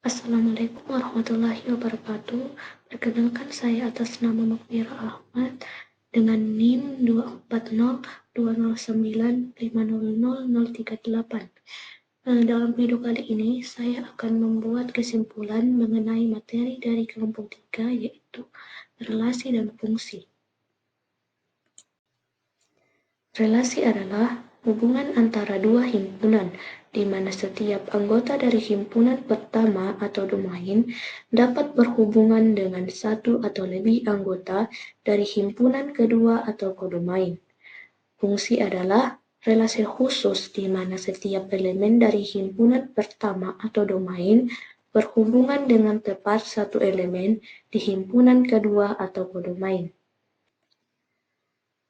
Assalamualaikum warahmatullahi wabarakatuh. Perkenalkan saya atas nama Mukmira Ahmad dengan NIM 2402095000038. Dalam video kali ini saya akan membuat kesimpulan mengenai materi dari kelompok 3 yaitu relasi dan fungsi. Relasi adalah hubungan antara dua himpunan, di mana setiap anggota dari himpunan pertama atau domain dapat berhubungan dengan satu atau lebih anggota dari himpunan kedua atau kodomain. Fungsi adalah relasi khusus di mana setiap elemen dari himpunan pertama atau domain berhubungan dengan tepat satu elemen di himpunan kedua atau kodomain.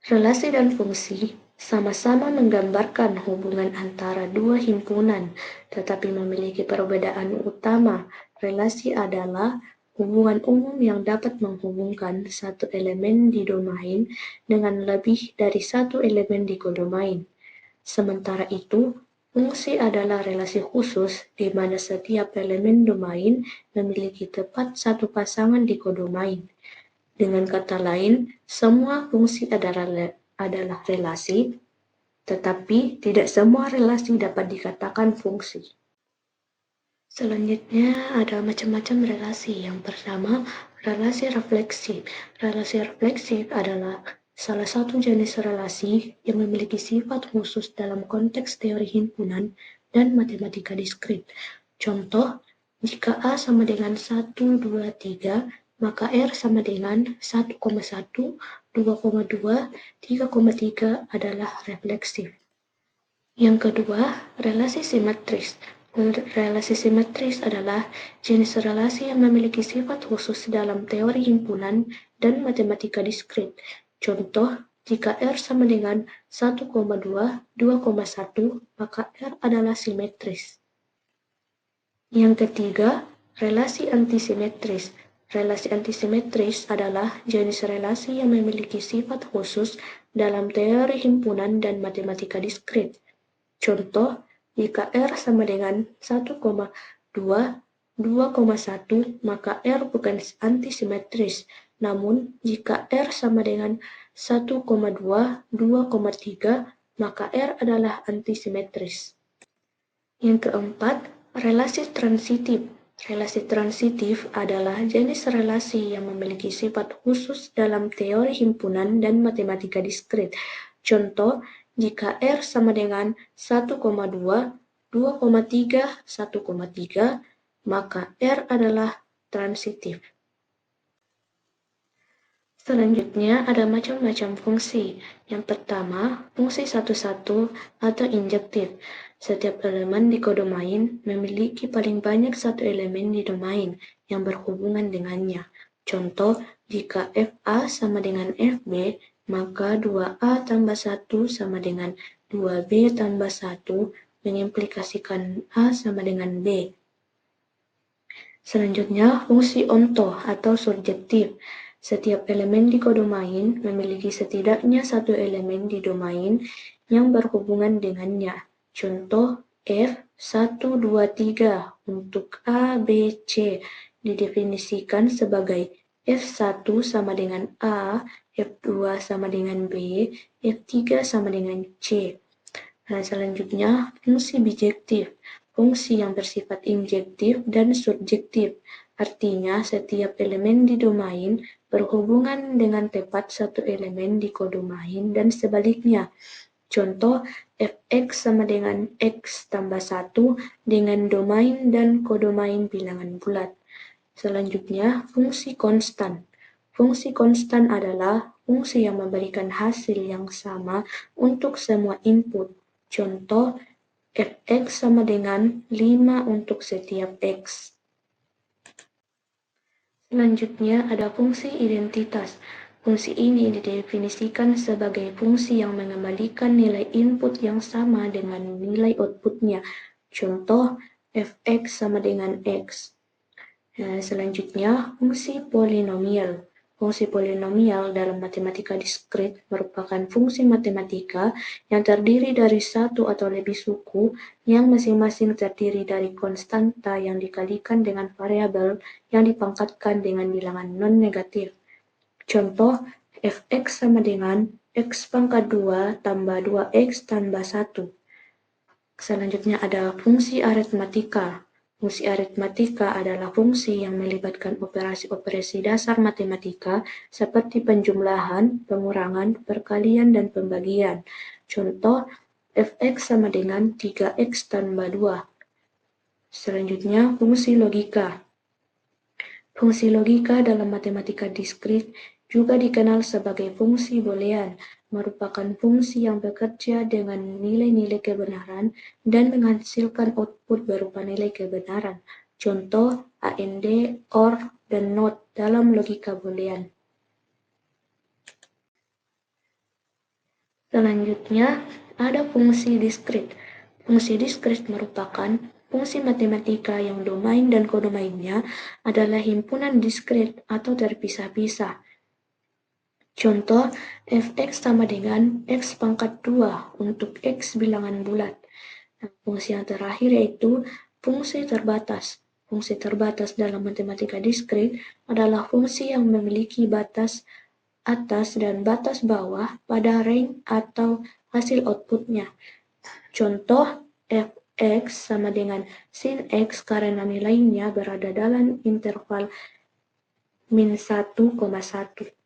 Relasi dan fungsi sama-sama menggambarkan hubungan antara dua himpunan, tetapi memiliki perbedaan utama. Relasi adalah hubungan umum yang dapat menghubungkan satu elemen di domain dengan lebih dari satu elemen di kodomain. Sementara itu, fungsi adalah relasi khusus di mana setiap elemen domain memiliki tepat satu pasangan di kodomain. Dengan kata lain, semua fungsi adalah relasi, tetapi tidak semua relasi dapat dikatakan fungsi. Selanjutnya ada macam-macam relasi. Yang pertama, relasi refleksif. Relasi refleksif adalah salah satu jenis relasi yang memiliki sifat khusus dalam konteks teori himpunan dan matematika diskrit. Contoh, jika A sama dengan 1, 2, 3, maka R sama dengan 1,1, 2,2, 3,3 adalah refleksif. Yang kedua, relasi simetris. Relasi simetris adalah jenis relasi yang memiliki sifat khusus dalam teori himpunan dan matematika diskrit. Contoh, jika R sama dengan 1,2, 2,1, maka R adalah simetris. Yang ketiga, relasi antisimetris. Relasi antisimetris adalah jenis relasi yang memiliki sifat khusus dalam teori himpunan dan matematika diskrit. Contoh, jika R sama dengan 1,2, 2,1, maka R bukan antisimetris. Namun, jika R sama dengan 1,2, 2,3, maka R adalah antisimetris. Yang keempat, relasi transitif. Relasi transitif adalah jenis relasi yang memiliki sifat khusus dalam teori himpunan dan matematika diskrit. Contoh, jika R sama dengan 1,2, 2,3, 1,3, maka R adalah transitif. Selanjutnya ada macam-macam fungsi. Yang pertama, fungsi satu-satu atau injektif. Setiap elemen di kodomain memiliki paling banyak satu elemen di domain yang berhubungan dengannya. Contoh, jika FA sama dengan FB, maka 2A tambah 1 sama dengan 2B tambah 1 mengimplikasikan A sama dengan B. Selanjutnya, fungsi onto atau surjektif. Setiap elemen di kodomain memiliki setidaknya satu elemen di domain yang berhubungan dengannya. Contoh, F 1, 2, 3 untuk A, B, C didefinisikan sebagai F1 sama dengan A, F2 sama dengan B, F3 sama dengan C. Nah, selanjutnya, fungsi bijektif. Fungsi yang bersifat injektif dan subjektif. Artinya, setiap elemen di domain berhubungan dengan tepat satu elemen di kodomain dan sebaliknya. Contoh, Fx sama dengan X tambah 1 dengan domain dan kodomain bilangan bulat. Selanjutnya, fungsi konstan. Fungsi konstan adalah fungsi yang memberikan hasil yang sama untuk semua input. Contoh, Fx sama dengan 5 untuk setiap X. Selanjutnya ada fungsi identitas. Fungsi ini didefinisikan sebagai fungsi yang mengembalikan nilai input yang sama dengan nilai outputnya. Contoh, Fx sama dengan X. Selanjutnya, fungsi polinomial. Fungsi polinomial dalam matematika diskrit merupakan fungsi matematika yang terdiri dari satu atau lebih suku yang masing-masing terdiri dari konstanta yang dikalikan dengan variabel yang dipangkatkan dengan bilangan non-negatif. Contoh, fx sama dengan x pangkat 2 tambah 2x tambah 1. Selanjutnya ada fungsi aritmatika. Fungsi aritmatika adalah fungsi yang melibatkan operasi-operasi dasar matematika seperti penjumlahan, pengurangan, perkalian, dan pembagian. Contoh, fx sama dengan 3x tambah 2. Selanjutnya, fungsi logika. Fungsi logika dalam matematika diskrit juga dikenal sebagai fungsi boolean, merupakan fungsi yang bekerja dengan nilai-nilai kebenaran dan menghasilkan output berupa nilai kebenaran. Contoh AND, OR, dan NOT dalam logika boolean. Selanjutnya, ada fungsi diskrit. Fungsi diskrit merupakan fungsi matematika yang domain dan kodomainnya adalah himpunan diskrit atau terpisah-pisah. Contoh, fx sama dengan x pangkat 2 untuk x bilangan bulat. Nah, fungsi yang terakhir yaitu fungsi terbatas. Fungsi terbatas dalam matematika diskrit adalah fungsi yang memiliki batas atas dan batas bawah pada range atau hasil outputnya. Contoh, fx sama dengan sin x karena nilainya berada dalam interval min 1,1.